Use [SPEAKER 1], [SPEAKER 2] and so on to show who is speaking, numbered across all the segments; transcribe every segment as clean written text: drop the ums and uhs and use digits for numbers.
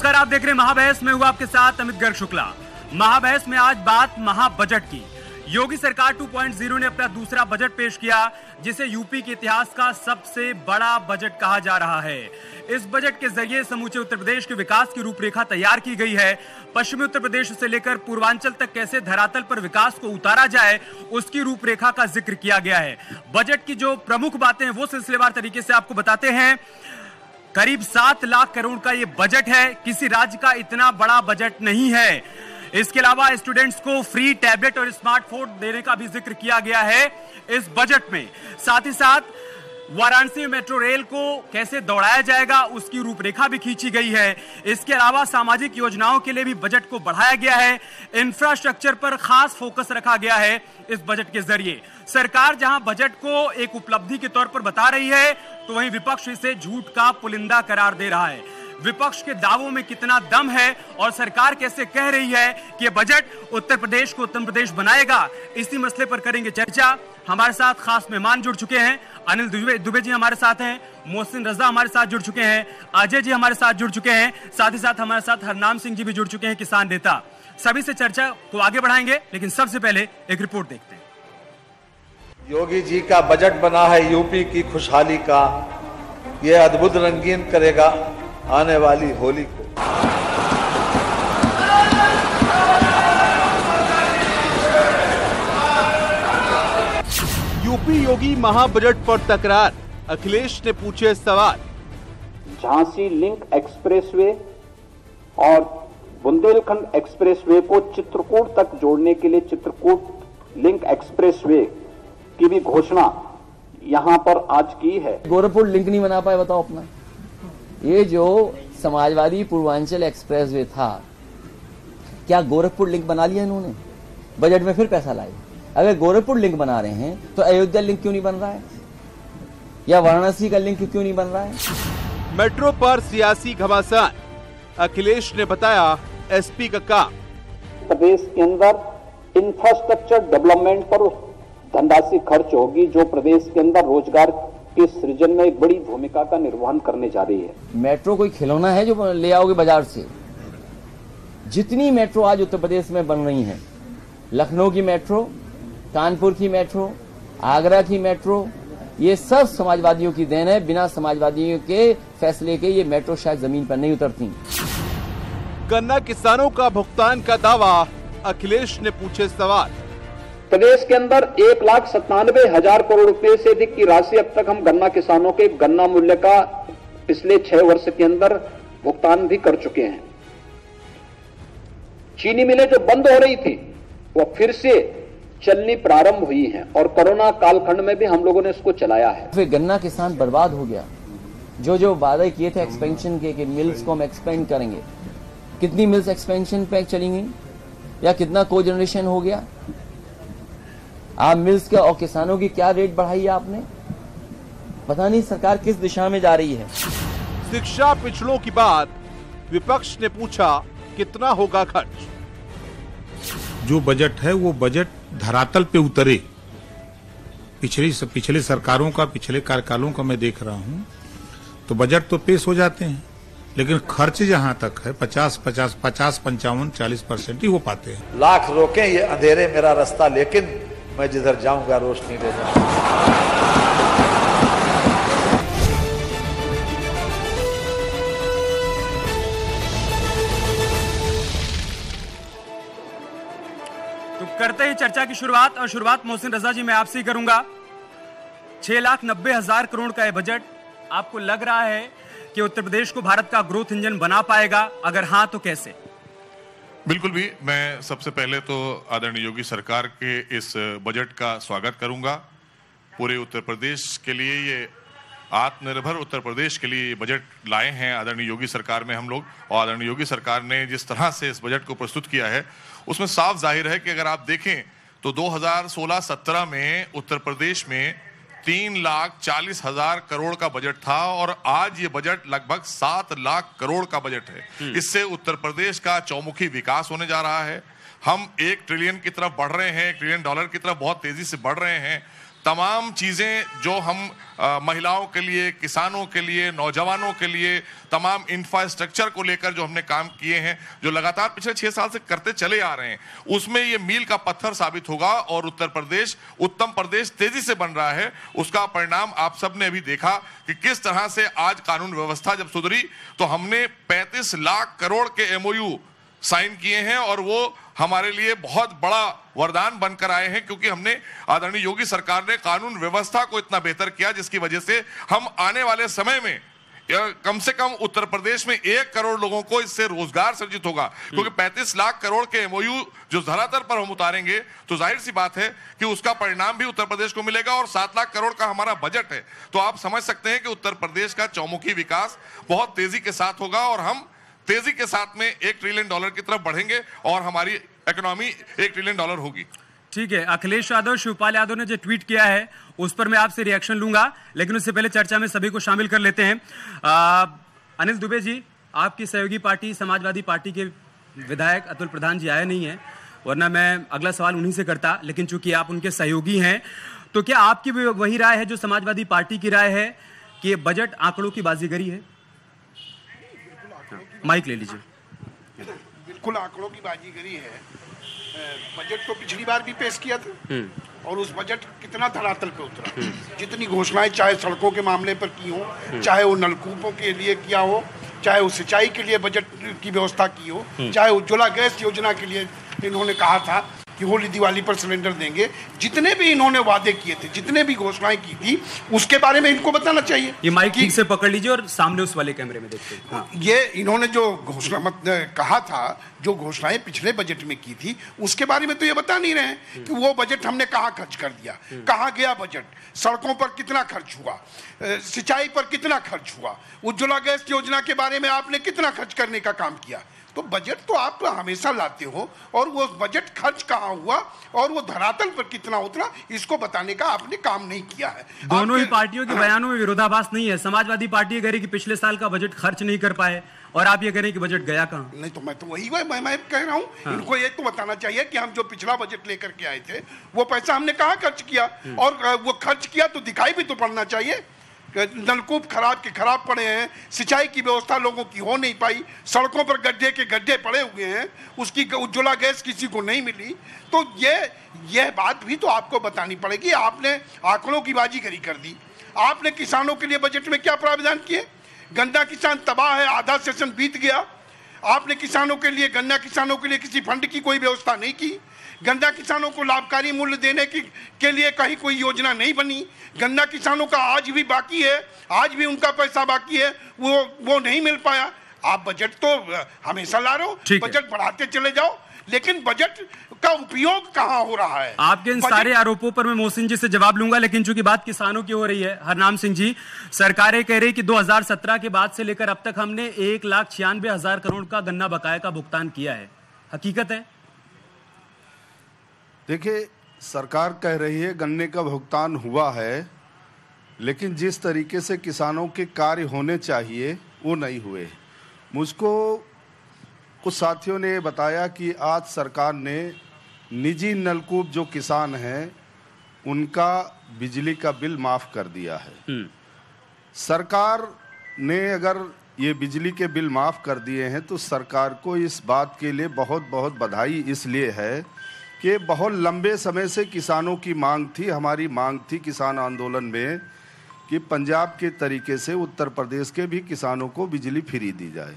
[SPEAKER 1] नमस्कार, आप देख रहे हैं महाबहस में। हुआ आपके साथ अमित गर्ग शुक्ला। महाबहस में आज बात महाबजट की। योगी सरकार 2.0 ने अपना दूसरा बजट पेश किया, जिसे यूपी के इतिहास का सबसे बड़ा बजट कहा जा रहा है। इस बजट के जरिए समूचे उत्तर प्रदेश के विकास की रूपरेखा तैयार की गई है। पश्चिमी उत्तर प्रदेश से लेकर पूर्वांचल तक कैसे धरातल पर विकास को उतारा जाए, उसकी रूपरेखा का जिक्र किया गया है। बजट की जो प्रमुख बातें हैं वो सिलसिलेवार तरीके से आपको बताते हैं। करीब 7 लाख करोड़ का ये बजट है। किसी राज्य का इतना बड़ा बजट नहीं है। इसके अलावा स्टूडेंट्स को फ्री टैबलेट और स्मार्टफोन देने का भी जिक्र किया गया है इस बजट में। साथ ही साथ वाराणसी में मेट्रो रेल को कैसे दौड़ाया जाएगा, उसकी रूपरेखा भी खींची गई है। इसके अलावा सामाजिक योजनाओं के लिए भी बजट को बढ़ाया गया है। इंफ्रास्ट्रक्चर पर खास फोकस रखा गया है इस बजट के जरिए। सरकार जहां बजट को एक उपलब्धि के तौर पर बता रही है, तो वहीं विपक्ष इसे झूठ का पुलिंदा करार दे रहा है। विपक्ष के दावों में कितना दम है और सरकार कैसे कह रही है कि यह बजट उत्तर प्रदेश को उत्तम प्रदेश बनाएगा, इसी मसले पर करेंगे चर्चा। हमारे साथ खास मेहमान जुड़ चुके हैं। अनिल दुबे जी हमारे साथ हैं, मोहसिन रजा हमारे साथ जुड़ चुके हैं, अजय जी हमारे साथ जुड़ चुके हैं, साथ ही साथ हमारे साथ हरनाम सिंह जी भी जुड़ चुके हैं, किसान नेता। सभी से चर्चा को आगे बढ़ाएंगे, लेकिन सबसे पहले एक रिपोर्ट देखते हैं।
[SPEAKER 2] योगी जी का बजट बना है यूपी की खुशहाली का, यह अद्भुत रंगीन करेगा आने वाली होली को।
[SPEAKER 3] यूपी योगी महाबजट पर तकरार, अखिलेश ने पूछे सवाल।
[SPEAKER 4] झांसी लिंक एक्सप्रेसवे और बुंदेलखंड एक्सप्रेसवे को चित्रकूट तक जोड़ने के लिए चित्रकूट लिंक एक्सप्रेसवे की भी घोषणा यहां पर आज की है।
[SPEAKER 5] गोरखपुर लिंक नहीं बना पाए, बताओ अपना। ये जो समाजवादी पूर्वांचल एक्सप्रेसवे था, क्या गोरखपुर लिंक बना लिया इन्होंने? बजट में फिर पैसा लाए। अगर गोरखपुर लिंक बना रहे हैं तो अयोध्या लिंक क्यों नहीं बन रहा है, या वाराणसी का लिंक क्यों नहीं बन रहा है?
[SPEAKER 3] मेट्रो पर सियासी घमासान, अखिलेश ने बताया एसपी का काम।
[SPEAKER 4] प्रदेश के अंदर इंफ्रास्ट्रक्चर डेवलपमेंट पर धनराशि खर्च होगी, जो प्रदेश के अंदर रोजगार के सृजन में एक बड़ी भूमिका का निर्वहन करने जा रही है।
[SPEAKER 5] मेट्रो कोई खिलौना है जो ले आओगे बाजार से? जितनी मेट्रो आज उत्तर प्रदेश में बन रही हैं, लखनऊ की मेट्रो, कानपुर की मेट्रो, आगरा की मेट्रो, ये सब समाजवादियों की देन है। बिना समाजवादियों के फैसले के ये मेट्रो शायद जमीन पर नहीं उतरती।
[SPEAKER 3] गन्ना किसानों का भुगतान का दावा, अखिलेश ने पूछे सवाल।
[SPEAKER 4] प्रदेश के अंदर 1,97,000 करोड़ रुपए से अधिक की राशि अब तक हम गन्ना किसानों के गन्ना मूल्य का पिछले 6 वर्ष के अंदर भुगतान भी कर चुके हैं। चीनी मिलें जो बंद हो रही थी वो फिर से चलनी प्रारंभ हुई हैं और कोरोना कालखंड में भी हम लोगों ने इसको चलाया है।
[SPEAKER 5] फिर गन्ना किसान बर्बाद हो गया। जो वादे किए थे एक्सपेंशन के कि मिल्स को हम एक्सपेंड करेंगे, कितनी मिल्स एक्सपेंशन पे चली गई, या कितना को जनरेशन हो गया? आप मिल्स के और किसानों की क्या रेट बढ़ाई है आपने? पता नहीं सरकार किस दिशा में जा रही है।
[SPEAKER 3] शिक्षा पिछड़ों की बात, विपक्ष ने पूछा कितना होगा खर्च?
[SPEAKER 6] जो बजट है वो बजट धरातल पे उतरे। पिछले सरकारों का, पिछले कार्यकालों का मैं देख रहा हूं, तो बजट तो पेश हो जाते हैं, लेकिन खर्च जहां तक है 50, 55, 40% ही हो पाते हैं।
[SPEAKER 2] लाख रोके ये अंधेरे मेरा रास्ता, लेकिन मैं जिधर जाऊंगा रोशनी ले जाऊंगा।
[SPEAKER 1] तो करते ही चर्चा की शुरुआत, और शुरुआत मोहसिन रजा जी मैं आपसे ही करूंगा। 6,90,000 करोड़ का यह बजट, आपको लग रहा है कि उत्तर प्रदेश को भारत का ग्रोथ इंजन बना पाएगा? अगर हां तो कैसे?
[SPEAKER 7] बिल्कुल भी। मैं सबसे पहले तो आदरणीय योगी सरकार के इस बजट का स्वागत करूंगा। पूरे उत्तर प्रदेश के लिए, ये आत्मनिर्भर उत्तर प्रदेश के लिए बजट लाए हैं आदरणीय योगी सरकार में हम लोग। और आदरणीय योगी सरकार ने जिस तरह से इस बजट को प्रस्तुत किया है, उसमें साफ जाहिर है कि अगर आप देखें तो 2016-17 में उत्तर प्रदेश में 3,40,000 करोड़ का बजट था, और आज ये बजट लगभग 7 लाख करोड़ का बजट है। इससे उत्तर प्रदेश का चौमुखी विकास होने जा रहा है। हम $1 ट्रिलियन की तरफ बढ़ रहे हैं, $1 ट्रिलियन की तरफ बहुत तेजी से बढ़ रहे हैं। तमाम चीजें जो हम महिलाओं के लिए, किसानों के लिए, नौजवानों के लिए, तमाम इंफ्रास्ट्रक्चर को लेकर जो हमने काम किए हैं, जो लगातार पिछले 6 साल से करते चले आ रहे हैं, उसमें ये मील का पत्थर साबित होगा और उत्तर प्रदेश उत्तम प्रदेश तेजी से बन रहा है। उसका परिणाम आप सब ने अभी देखा कि किस तरह से आज कानून व्यवस्था जब सुधरी तो हमने 35 लाख करोड़ के एमओयू साइन किए हैं और वो हमारे लिए बहुत बड़ा वरदान बनकर आए हैं, क्योंकि हमने आदरणीय योगी सरकार ने कानून व्यवस्था को इतना बेहतर किया जिसकी वजह से हम आने वाले समय में कम से कम उत्तर प्रदेश में 1 करोड़ लोगों को इससे रोजगार सृजित होगा। क्योंकि 35 लाख करोड़ के एमओयू जो धरातल पर हम उतारेंगे तो जाहिर सी बात है कि उसका परिणाम भी उत्तर प्रदेश को मिलेगा। और 7 लाख करोड़ का हमारा बजट है, तो आप समझ सकते हैं कि उत्तर प्रदेश का चौमुखी विकास बहुत तेजी के साथ होगा और हम तेजी के साथ में $1 ट्रिलियन की तरफ बढ़ेंगे और हमारी इकोनॉमी $1 ट्रिलियन होगी।
[SPEAKER 1] ठीक है, अखिलेश यादव, शिवपाल यादव ने जो ट्वीट किया है उस पर मैं आपसे रिएक्शन लूंगा, लेकिन उससे पहले चर्चा में सभी को शामिल कर लेते हैं। अनिल दुबे जी, आपकी सहयोगी पार्टी समाजवादी पार्टी के विधायक अतुल प्रधान जी आए नहीं है, वरना मैं अगला सवाल उन्हीं से करता, लेकिन चूंकि आप उनके सहयोगी हैं तो क्या आपकी वही राय है जो समाजवादी पार्टी की राय है कि ये बजट आंकड़ों की बाजीगरी है? माइक ले लीजिए।
[SPEAKER 8] बिल्कुल आंकड़ों की बाजीगरी है। बजट तो पिछली बार भी पेश किया था और उस बजट कितना धरातल पे उतरा। जितनी घोषणाएं चाहे सड़कों के मामले पर की हो, चाहे वो नलकूपों के लिए किया हो, चाहे वो सिंचाई के लिए बजट की व्यवस्था की हो, चाहे उज्ज्वला गैस योजना के लिए इन्होंने कहा था कि होली दिवाली पर सिलेंडर देंगे, जितने भी इन्होंने वादे किए थे, जितने भी घोषणाएं की थी, उसके बारे में इनको बताना चाहिए।
[SPEAKER 1] ये माइक ठीक से पकड़ लीजिए और सामने उस वाले कैमरे में देखते हैं। हाँ।
[SPEAKER 8] ये इन्होंने जो घोषणा कहा था, जो घोषणाएं पिछले बजट में की थी, उसके बारे में तो ये बता नहीं रहे हैं कि वो बजट हमने कहाँ खर्च कर दिया, कहाँ गया बजट, सड़कों पर कितना खर्च हुआ, सिंचाई पर कितना खर्च हुआ, उज्ज्वला गैस योजना के बारे में आपने कितना खर्च करने का काम किया। तो बजट तो आप हमेशा लाते हो और वो बजट खर्च कहाँ हुआ और वो धरातल पर कितना उतरा, इसको बताने का आपने काम नहीं किया है।
[SPEAKER 1] दोनों ही पार्टियों के बयानों में विरोधाभास नहीं है। समाजवादी पार्टी ये कह रही कि पिछले साल का बजट खर्च नहीं कर पाए और आप ये कह रहे हैं कि बजट गया कहाँ?
[SPEAKER 8] नहीं, तो मैं तो वही मैं कह रहा हूँ। हाँ। इनको ये तो बताना चाहिए कि हम जो पिछला बजट लेकर के आए थे वो पैसा हमने कहाँ खर्च किया, और वो खर्च किया तो दिखाई भी तो पड़ना चाहिए। नलकूप खराब के खराब पड़े हैं, सिंचाई की व्यवस्था लोगों की हो नहीं पाई, सड़कों पर गड्ढे के गड्ढे पड़े हुए हैं, उसकी उज्ज्वला गैस किसी को नहीं मिली। तो ये बात भी तो आपको बतानी पड़ेगी। आपने आंकड़ों की बाजीगरी कर दी। आपने किसानों के लिए बजट में क्या प्रावधान किए? गन्ना किसान तबाह है, आधा सेशन बीत गया। आपने किसानों के लिए, गन्ना किसानों के लिए किसी फंड की कोई व्यवस्था नहीं की। गन्ना किसानों को लाभकारी मूल्य देने के लिए कहीं कोई योजना नहीं बनी। गन्ना किसानों का आज भी बाकी है, आज भी उनका पैसा बाकी है, वो नहीं मिल पाया। आप बजट तो हमेशा ला रहे हो, बजट बढ़ाते चले जाओ, लेकिन बजट का उपयोग कहाँ हो रहा है?
[SPEAKER 1] आपके इन सारे आरोपों पर मैं मोहसिन जी से जवाब लूंगा, लेकिन चूंकि बात किसानों की हो रही है, हरनाम सिंह जी, सरकारें कह रही कि 2017 के बाद से लेकर अब तक हमने 1,96,000 करोड़ का गन्ना बकाया का भुगतान किया है। हकीकत है?
[SPEAKER 9] देखिए, सरकार कह रही है गन्ने का भुगतान हुआ है, लेकिन जिस तरीके से किसानों के कार्य होने चाहिए वो नहीं हुए। मुझको कुछ साथियों ने बताया कि आज सरकार ने निजी नलकूप जो किसान हैं उनका बिजली का बिल माफ़ कर दिया है। सरकार ने अगर ये बिजली के बिल माफ़ कर दिए हैं तो सरकार को इस बात के लिए बहुत बहुत बधाई इसलिए है कि बहुत लंबे समय से किसानों की मांग थी, हमारी मांग थी किसान आंदोलन में कि पंजाब के तरीके से उत्तर प्रदेश के भी किसानों को बिजली फ्री दी जाए।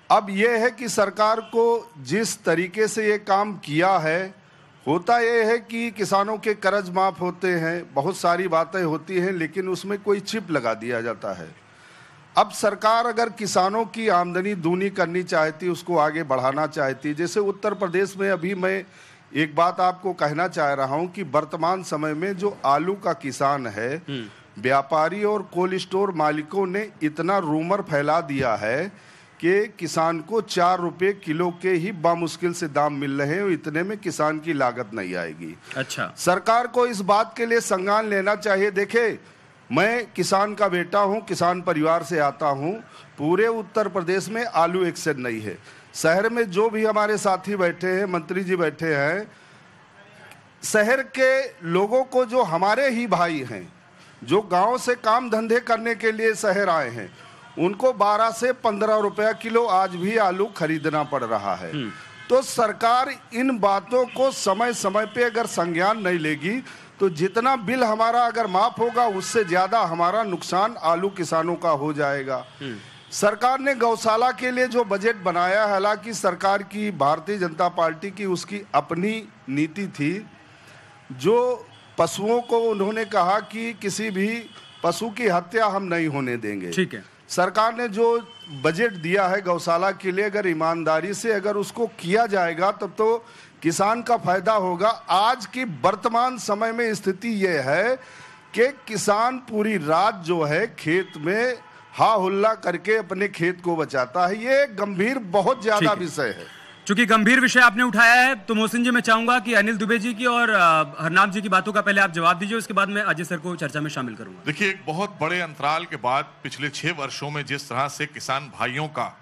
[SPEAKER 9] अब यह है कि सरकार को जिस तरीके से ये काम किया है, होता यह है कि किसानों के कर्ज माफ़ होते हैं, बहुत सारी बातें होती हैं, लेकिन उसमें कोई चिप लगा दिया जाता है। अब सरकार अगर किसानों की आमदनी दूनी करनी चाहती, उसको आगे बढ़ाना चाहती, जैसे उत्तर प्रदेश में अभी मैं एक बात आपको कहना चाह रहा हूं कि वर्तमान समय में जो आलू का किसान है, व्यापारी और कोल्ड स्टोर मालिकों ने इतना रूमर फैला दिया है कि किसान को 4 रुपए किलो के ही बामुश्किल से दाम मिल रहे हैं और इतने में किसान की लागत नहीं आएगी। अच्छा, सरकार को इस बात के लिए संज्ञान लेना चाहिए। देखे, मैं किसान का बेटा हूं, किसान परिवार से आता हूं। पूरे उत्तर प्रदेश में आलू एक्सेस नहीं है। शहर में जो भी हमारे साथी बैठे हैं, मंत्री जी बैठे हैं, शहर के लोगों को, जो हमारे ही भाई हैं, जो गांव से काम धंधे करने के लिए शहर आए हैं, उनको 12 से 15 रुपया किलो आज भी आलू खरीदना पड़ रहा है। तो सरकार इन बातों को समय समय पे अगर संज्ञान नहीं लेगी तो जितना बिल हमारा अगर माफ होगा उससे ज्यादा हमारा नुकसान आलू किसानों का हो जाएगा। सरकार ने गौशाला के लिए जो बजट बनाया, हालांकि सरकार की, भारतीय जनता पार्टी की उसकी अपनी नीति थी, जो पशुओं को उन्होंने कहा कि किसी भी पशु की हत्या हम नहीं होने देंगे। ठीक है। सरकार ने जो बजट दिया है गौशाला के लिए, अगर ईमानदारी से अगर उसको किया जाएगा तब तो किसान का फायदा होगा। आज की वर्तमान समय में स्थिति यह है कि किसान पूरी रात जो है खेत में हा हुल्ला करके अपने खेत को बचाता है। ये गंभीर बहुत ज्यादा विषय है।
[SPEAKER 1] चूंकि गंभीर विषय आपने उठाया है तो मोहसिन जी, मैं चाहूंगा कि अनिल दुबे जी की और हरनाम जी की बातों का पहले आप जवाब दीजिए, उसके बाद मैं अजय सर को चर्चा में शामिल करूंगा।
[SPEAKER 7] देखिए, एक बहुत बड़े अंतराल के बाद पिछले 6 वर्षों में जिस तरह से किसान भाइयों का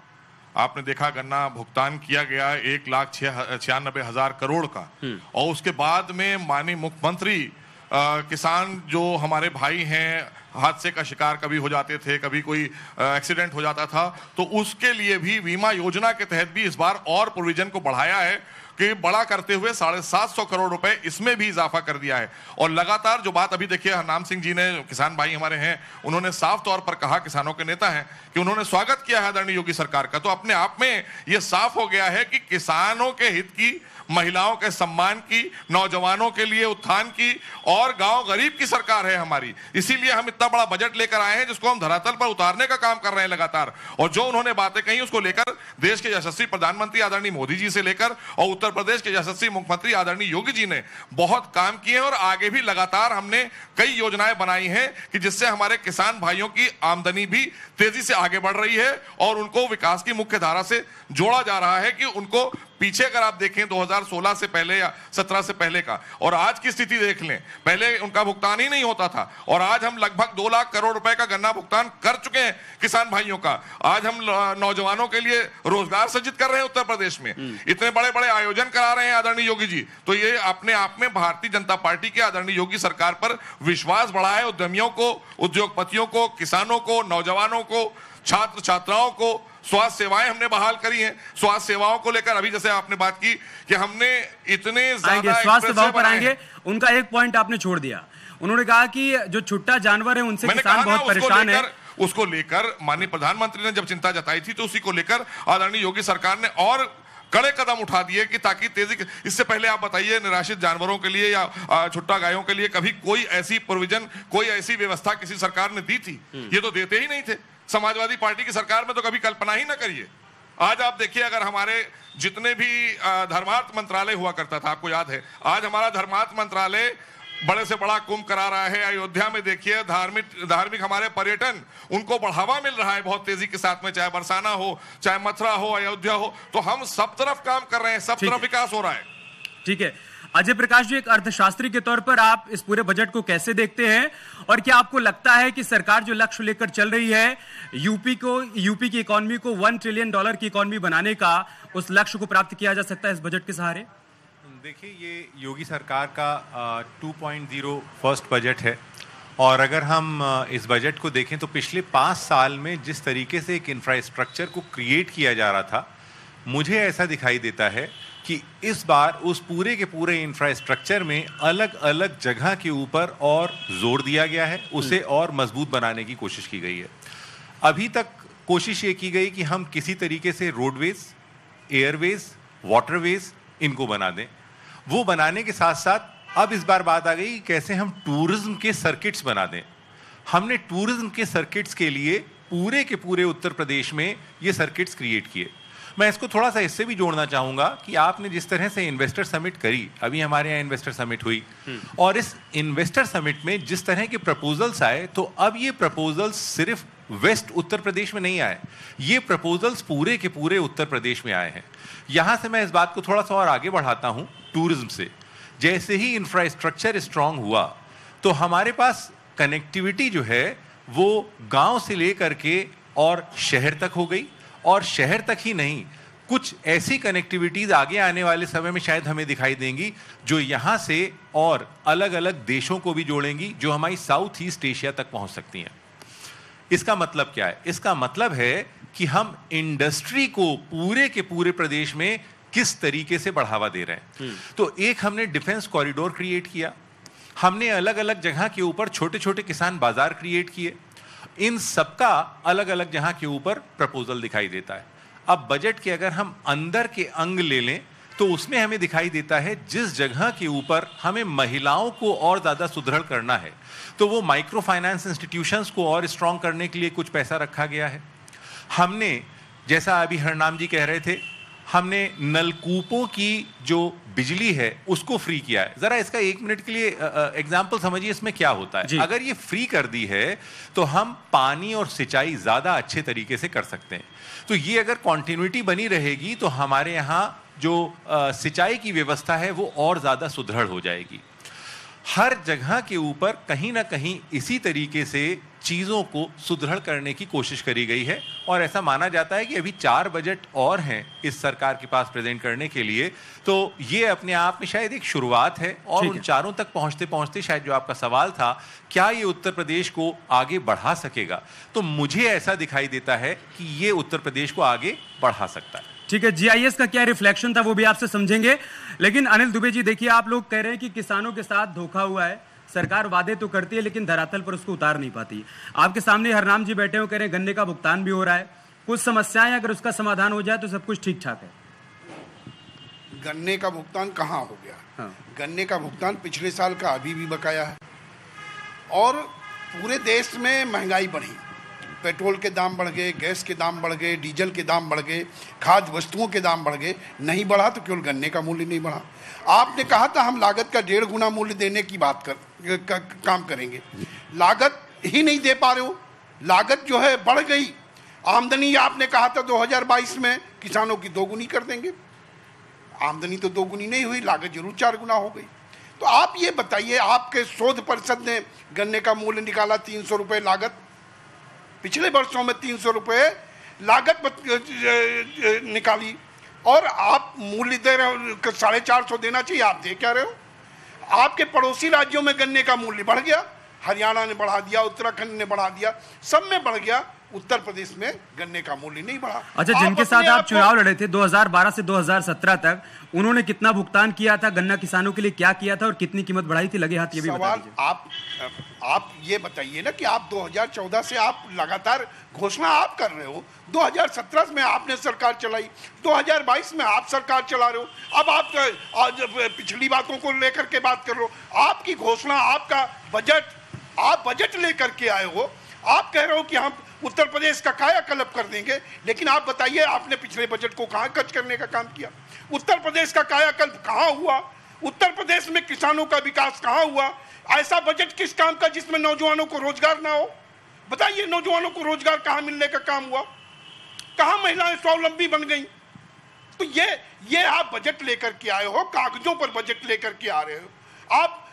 [SPEAKER 7] आपने देखा गन्ना भुगतान किया गया 1,96,000 करोड़ का, और उसके बाद में माननीय मुख्यमंत्री किसान जो हमारे भाई हैं, हादसे का शिकार कभी हो जाते थे, कभी कोई एक्सीडेंट हो जाता था, तो उसके लिए भी बीमा योजना के तहत भी इस बार और प्रोविजन को बढ़ाया है कि बड़ा करते हुए 750 करोड़ रुपए इसमें भी इजाफा कर दिया है। और लगातार जो बात अभी देखिए, हरनाम सिंह जी ने, किसान भाई हमारे हैं, उन्होंने साफ तौर पर कहा, किसानों के नेता हैं, कि उन्होंने स्वागत किया है आदरणीय योगी सरकार का। तो अपने आप में यह साफ हो गया है कि किसानों के हित की, महिलाओं के सम्मान की, नौजवानों के लिए उत्थान की और गांव गरीब की सरकार है हमारी। इसीलिए हम इतना बड़ा बजट लेकर आए हैं जिसको हम धरातल पर उतारने का काम कर रहे हैं लगातार। और जो उन्होंने बातें कही उसको लेकर देश के यशस्वी प्रधानमंत्री आदरणीय मोदी जी से लेकर और उत्तर प्रदेश के यशस्वी मुख्यमंत्री आदरणीय योगी जी ने बहुत काम किए हैं। और आगे भी लगातार हमने कई योजनाएं बनाई हैं कि जिससे हमारे किसान भाइयों की आमदनी भी तेजी से आगे बढ़ रही है और उनको विकास की मुख्य धारा से जोड़ा जा रहा है। कि उनको पीछे अगर आप देखें 2016 से पहले या 17 से पहले का और आज की स्थिति देख लें, पहले उनका भुगतान ही नहीं होता था और आज हम लगभग 2 लाख करोड़ रुपए का गन्ना भुगतान कर चुके हैं किसान भाइयों का। आज हम नौजवानों के लिए रोजगार सृजित कर रहे हैं उत्तर प्रदेश में, इतने बड़े बड़े आयोजन करा रहे हैं आदरणीय योगी जी। तो ये अपने आप में भारतीय जनता पार्टी के आदरणीय योगी सरकार पर विश्वास बढ़ा है। उद्यमियों को, उद्योगपतियों को, किसानों को, नौजवानों को, छात्र छात्राओं को, स्वास्थ्य सेवाएं हमने बहाल करी हैं। स्वास्थ्य सेवाओं को लेकर अभी जैसे आपने बात की कि हमने इतने ज्यादा
[SPEAKER 1] स्वास्थ्य सेवाओं पर आएंगे, उनका एक पॉइंट आपने छोड़ दिया। उन्होंने कहा कि जो छुट्टा जानवर है उनसे किसान बहुत परेशान है।
[SPEAKER 7] उसको लेकर माननीय प्रधानमंत्री ने जब चिंता जताई थी तो उसी को लेकर आदरणीय योगी सरकार ने और कड़े कदम उठा दिए कि ताकि तेजी, इससे पहले आप बताइए निराश्रित जानवरों के लिए या छुट्टा गायों के लिए कभी कोई ऐसी प्रोविजन, कोई ऐसी व्यवस्था किसी सरकार ने दी थी? ये तो देते ही नहीं थे। समाजवादी पार्टी की सरकार में तो कभी कल्पना ही ना करिए। आज आप देखिए, अगर हमारे जितने भी धर्मार्थ मंत्रालय हुआ करता था, आपको याद है, आज हमारा धर्मार्थ मंत्रालय बड़े से बड़ा कुंभ करा रहा है। अयोध्या में देखिए, धार्मिक हमारे पर्यटन, उनको बढ़ावा मिल रहा है बहुत तेजी के साथ में, चाहे बरसाना हो, चाहे मथुरा हो, अयोध्या हो। तो हम सब तरफ काम कर रहे हैं, सब तरफ विकास हो रहा है।
[SPEAKER 1] ठीक है अजय प्रकाश जी, एक अर्थशास्त्री के तौर पर आप इस पूरे बजट को कैसे देखते हैं और क्या आपको लगता है कि सरकार जो लक्ष्य लेकर चल रही है यूपी की इकोनॉमी को $1 ट्रिलियन की इकोनॉमी बनाने का, उस लक्ष्य को प्राप्त किया जा सकता है इस बजट के सहारे?
[SPEAKER 10] देखिए, ये योगी सरकार का 2.0 फर्स्ट बजट है और अगर हम इस बजट को देखें तो पिछले 5 साल में जिस तरीके से एक इंफ्रास्ट्रक्चर को क्रिएट किया जा रहा था, मुझे ऐसा दिखाई देता है कि इस बार उस पूरे के पूरे इंफ्रास्ट्रक्चर में अलग अलग जगह के ऊपर और जोर दिया गया है, उसे और मजबूत बनाने की कोशिश की गई है। अभी तक कोशिश ये की गई कि हम किसी तरीके से रोडवेज, एयरवेज, वाटरवेज इनको बना दें। वो बनाने के साथ साथ अब इस बार बात आ गई कि कैसे हम टूरिज्म के सर्किट्स बना दें। हमने टूरिज्म के सर्किट्स के लिए पूरे के पूरे उत्तर प्रदेश में ये सर्किट्स क्रिएट किए। मैं इसको थोड़ा सा इससे भी जोड़ना चाहूंगा कि आपने जिस तरह से इन्वेस्टर समिट करी, अभी हमारे यहाँ इन्वेस्टर समिट हुई और इस इन्वेस्टर समिट में जिस तरह के प्रपोजल्स आए, तो अब ये प्रपोजल्स सिर्फ वेस्ट उत्तर प्रदेश में नहीं आए, ये प्रपोजल्स पूरे के पूरे उत्तर प्रदेश में आए हैं। यहां से मैं इस बात को थोड़ा सा और आगे बढ़ाता हूं टूरिज्म से। जैसे ही इंफ्रास्ट्रक्चर स्ट्रांग हुआ तो हमारे पास कनेक्टिविटी जो है वो गांव से लेकर के और शहर तक हो गई, और शहर तक ही नहीं, कुछ ऐसी कनेक्टिविटीज आगे आने वाले समय में शायद हमें दिखाई देंगी जो यहां से और अलग अलग देशों को भी जोड़ेंगी, जो हमारी साउथ ईस्ट एशिया तक पहुंच सकती हैं। इसका मतलब क्या है? इसका मतलब है कि हम इंडस्ट्री को पूरे के पूरे प्रदेश में किस तरीके से बढ़ावा दे रहे हैं। तो एक हमने डिफेंस कॉरिडोर क्रिएट किया, हमने अलग अलग जगह के ऊपर छोटे छोटे किसान बाजार क्रिएट किए। इन सबका अलग अलग जगह के ऊपर प्रपोजल दिखाई देता है। अब बजट के अगर हम अंदर के अंग ले लें तो उसमें हमें दिखाई देता है जिस जगह के ऊपर हमें महिलाओं को और ज्यादा सुदृढ़ करना है तो वो माइक्रो फाइनेंस इंस्टीट्यूशंस को और स्ट्रांग करने के लिए कुछ पैसा रखा गया है। हमने, जैसा अभी हरनाम जी कह रहे थे, हमने नलकूपों की जो बिजली है उसको फ्री किया है। जरा इसका 1 मिनट के लिए एग्जांपल समझिए इसमें क्या होता है। अगर ये फ्री कर दी है तो हम पानी और सिंचाई ज्यादा अच्छे तरीके से कर सकते हैं। तो ये अगर कॉन्टिन्यूटी बनी रहेगी तो हमारे यहाँ जो सिंचाई की व्यवस्था है वो और ज्यादा सुदृढ़ हो जाएगी। हर जगह के ऊपर कहीं ना कहीं इसी तरीके से चीजों को सुदृढ़ करने की कोशिश करी गई है और ऐसा माना जाता है कि अभी 4 बजट और हैं इस सरकार के पास प्रेजेंट करने के लिए। तो ये अपने आप में शायद एक शुरुआत है और उन चारों तक पहुंचते पहुंचते शायद जो आपका सवाल था, क्या ये उत्तर प्रदेश को आगे बढ़ा सकेगा, तो मुझे ऐसा दिखाई देता है कि ये उत्तर प्रदेश को आगे बढ़ा सकता है।
[SPEAKER 1] ठीक है, जीआईएस का क्या रिफ्लेक्शन था वो भी आपसे समझेंगे, लेकिन अनिल दुबे जी देखिए, आप लोग कह रहे हैं कि किसानों के साथ धोखा हुआ है, सरकार वादे तो करती है लेकिन धरातल पर उसको उतार नहीं पाती। आपके सामने हरनाम जी बैठे हो, कह रहे हैं गन्ने का भुगतान भी हो रहा है, कुछ समस्याएं अगर उसका समाधान हो जाए तो सब कुछ ठीक ठाक है।
[SPEAKER 8] गन्ने का भुगतान कहाँ हो गया? हाँ। गन्ने का भुगतान पिछले साल का अभी भी बकाया है और पूरे देश में महंगाई बढ़ी, पेट्रोल के दाम बढ़ गए, गैस के दाम बढ़ गए, डीजल के दाम बढ़ गए, खाद्य वस्तुओं के दाम बढ़ गए। नहीं बढ़ा तो केवल गन्ने का मूल्य नहीं बढ़ा। आपने कहा था हम लागत का 1.5 गुना मूल्य देने की बात काम करेंगे, लागत ही नहीं दे पा रहे हो। लागत जो है बढ़ गई। आमदनी आपने कहा था 2022 में किसानों की 2 गुनी कर देंगे, आमदनी तो 2 गुनी नहीं हुई, लागत जरूर 4 गुना हो गई। तो आप ये बताइए, आपके शोध परिषद ने गन्ने का मूल्य निकाला 300 रुपये लागत, पिछले वर्षों में 300 रुपये लागत निकाली और आप मूल्य दे रहे हो 450 देना चाहिए, आप दे क्या रहे हो? आपके पड़ोसी राज्यों में गन्ने का मूल्य बढ़ गया, हरियाणा ने बढ़ा दिया, उत्तराखंड ने बढ़ा दिया, सब में बढ़ गया, उत्तर प्रदेश में गन्ने का मूल्य नहीं बढ़ा। अच्छा,
[SPEAKER 1] जिनके साथ आप चुनाव लड़े थे 2012 से 2017 तक, उन्होंने कितना भुगतान किया था गन्ना किसानों के लिए, क्या किया था और कितनी कीमत बढ़ाई थी? लगे हाथ ये भी बता दीजिए।
[SPEAKER 8] आप ये बताइए ना कि आप 2014 से आप लगातार घोषणा आप कर रहे हो, 2017 में आपने सरकार चलाई, 2022 में आप सरकार चला रहे हो, अब आप पिछली बातों को लेकर के बात कर रहे हो। आपकी घोषणा, आपका बजट, आप बजट लेकर के आए हो, आप कह रहे हो कि हम उत्तर प्रदेश का कायाकल्प कर देंगे, लेकिन आप बताइए आपने पिछले बजट को कहां खर्च करने का काम किया? उत्तर प्रदेश का कायाकल्प कहां हुआ? उत्तर प्रदेश में किसानों का विकास कहां हुआ? ऐसा बजट किस काम का जिसमें नौजवानों को रोजगार ना हो? बताइए, नौजवानों को रोजगार कहां मिलने का काम हुआ? कहां महिलाएं स्वावलंबी बन गई? तो ये आप बजट लेकर के आए हो, कागजों पर बजट लेकर के आ रहे हो। आप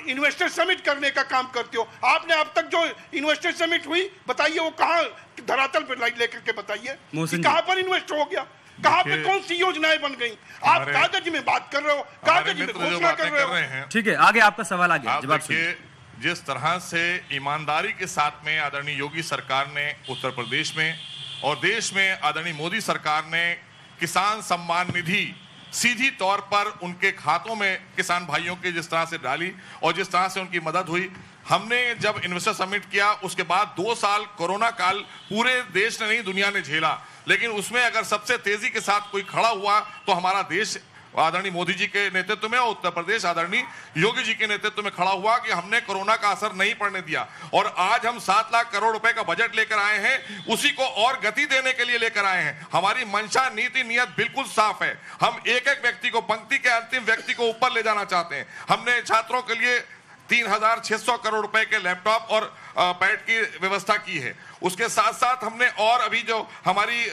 [SPEAKER 8] इन्वेस्टर समिट करने का काम करते हो। आपने अब तक जो इन्वेस्टर समिट हुई, बताइए वो कहां धरातल पर लेकर के बताइए, कहां पर इन्वेस्ट हो गया, कहां पे कौन सी योजनाएं बन गई? आप कागज में बात कर रहे हो, कागज में घोषणा कर रहे हो।
[SPEAKER 1] ठीक है, आगे आपका सवाल आ गया, जवाब सुनिए।
[SPEAKER 7] जिस तरह से ईमानदारी के साथ में आदरणीय योगी सरकार ने उत्तर प्रदेश में और देश में आदरणीय मोदी सरकार ने किसान सम्मान निधि सीधी तौर पर उनके खातों में किसान भाइयों के जिस तरह से डाली और जिस तरह से उनकी मदद हुई, हमने जब इन्वेस्टर समिट किया उसके बाद 2 साल कोरोना काल पूरे देश ने नहीं दुनिया ने झेला, लेकिन उसमें अगर सबसे तेजी के साथ कोई खड़ा हुआ तो हमारा देश आदरणीय मोदी जी के नेतृत्व में और उत्तर प्रदेश आदरणीय योगी जी के नेतृत्व में खड़ा हुआ कि हमने कोरोना का असर नहीं पड़ने दिया। और आज हम 7 लाख करोड़ रुपए का बजट लेकर आए हैं, उसी को और गति देने के लिए लेकर आए हैं। हमारी मंशा, नीति, नियत बिल्कुल साफ है। हम एक एक व्यक्ति को, पंक्ति के अंतिम व्यक्ति को ऊपर ले जाना चाहते हैं। हमने छात्रों के लिए 3600 करोड़ रुपए के लैपटॉप और पैड की व्यवस्था की है। उसके साथ साथ हमने और अभी जो हमारी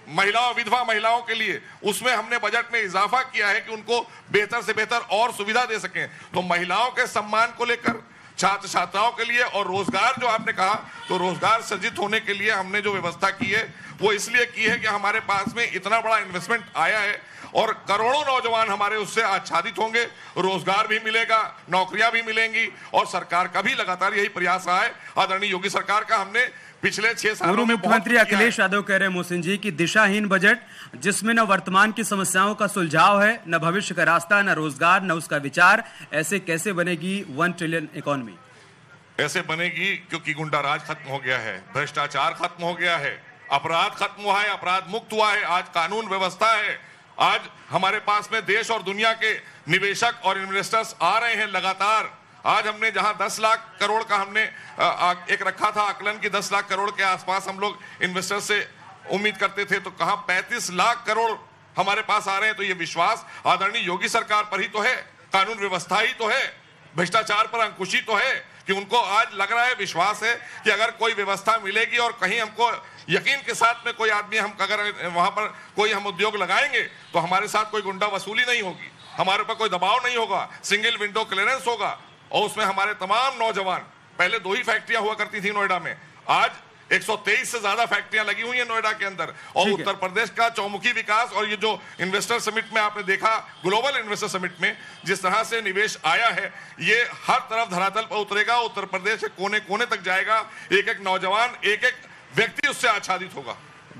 [SPEAKER 7] महिलाओं, विधवा महिलाओं के लिए, उसमें हमने बजट में इजाफा किया है कि उनको बेहतर से बेहतर और सुविधा दे सकें। तो महिलाओं के सम्मान को लेकर, छात्र छात्राओं के लिए और रोजगार जो आपने कहा, तो रोजगार सृजित होने के लिए हमने जो व्यवस्था की है वो इसलिए की है कि हमारे पास में इतना बड़ा इन्वेस्टमेंट आया है और करोड़ों नौजवान हमारे उससे आच्छादित होंगे, रोजगार भी मिलेगा, नौकरियां भी मिलेंगी और सरकार का भी लगातार यही प्रयास रहा है। आदरणीय योगी सरकार का हमने पिछले 6 सालों
[SPEAKER 1] पूर्व
[SPEAKER 7] में
[SPEAKER 1] मुख्यमंत्री अखिलेश यादव कह रहे हैं मोहसिन जी की दिशाहीन बजट जिसमें न वर्तमान की समस्याओं का सुलझाव है, न भविष्य का रास्ता, न रोजगार, न उसका विचार, ऐसे कैसे बनेगी 1 ट्रिलियन इकोनॉमी?
[SPEAKER 7] ऐसे बनेगी क्योंकि गुंडा राज खत्म हो गया है, भ्रष्टाचार खत्म हो गया है, अपराध खत्म हुआ है, अपराध मुक्त हुआ है, आज कानून व्यवस्था है, आज हमारे पास में देश और दुनिया के निवेशक और इन्वेस्टर्स आ रहे हैं लगातार। आज हमने जहां 10 लाख करोड़ का हमने एक रखा था आकलन की 10 लाख करोड़ के आसपास हम लोग इन्वेस्टर से उम्मीद करते थे, तो कहां 35 लाख करोड़ हमारे पास आ रहे हैं। तो ये विश्वास आदरणीय योगी सरकार पर ही तो है, कानून व्यवस्था ही तो है, भ्रष्टाचार पर अंकुश ही तो है कि उनको आज लग रहा है, विश्वास है कि अगर कोई व्यवस्था मिलेगी और कहीं हमको यकीन के साथ में कोई आदमी हम अगर वहां पर कोई हम उद्योग लगाएंगे तो हमारे साथ कोई गुंडा वसूली नहीं होगी, हमारे ऊपर कोई दबाव नहीं होगा, सिंगल विंडो क्लियरेंस होगा और उसमें हमारे तमाम नौजवान, पहले 2 ही फैक्ट्रियां हुआ करती थी नोएडा में, आज 123 से ज्यादा फैक्ट्रियां लगी हुई हैं नोएडा के अंदर। और उत्तर प्रदेश का चौमुखी विकास और ये जो इन्वेस्टर समिट में आपने देखा, ग्लोबल इन्वेस्टर समिट में जिस तरह से निवेश आया है, ये हर तरफ धरातल पर उतरेगा, उत्तर प्रदेश के कोने कोने तक जाएगा, एक एक नौजवान, एक एक व्यक्ति उससे आच्छादित होगा।